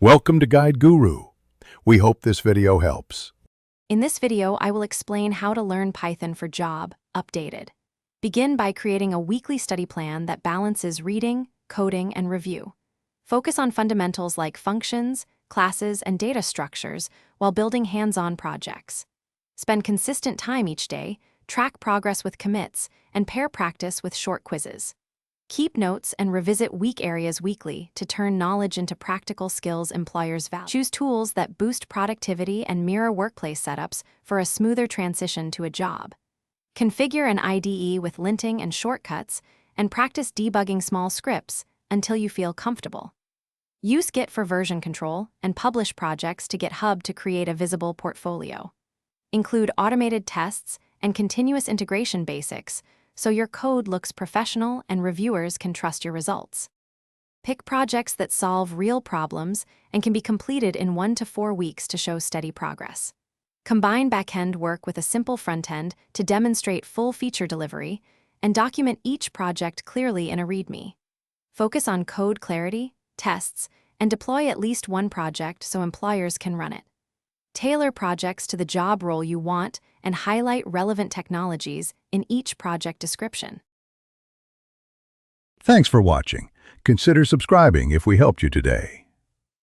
Welcome to Guide Guru. We hope this video helps. In this video, I will explain how to learn Python for Job, updated. Begin by creating a weekly study plan that balances reading, coding, and review. Focus on fundamentals like functions, classes, and data structures while building hands-on projects. Spend consistent time each day, track progress with commits, and pair practice with short quizzes. Keep notes and revisit weak areas weekly to turn knowledge into practical skills employers value. Choose tools that boost productivity and mirror workplace setups for a smoother transition to a job. Configure an IDE with linting and shortcuts, and practice debugging small scripts until you feel comfortable. Use Git for version control and publish projects to GitHub to create a visible portfolio. Include automated tests and continuous integration basics so your code looks professional and reviewers can trust your results. Pick projects that solve real problems and can be completed in 1 to 4 weeks to show steady progress. Combine backend work with a simple frontend to demonstrate full feature delivery, and document each project clearly in a README. Focus on code clarity, tests, and deploy at least one project so employers can run it. Tailor projects to the job role you want and highlight relevant technologies in each project description. Thanks for watching. Consider subscribing if we helped you today.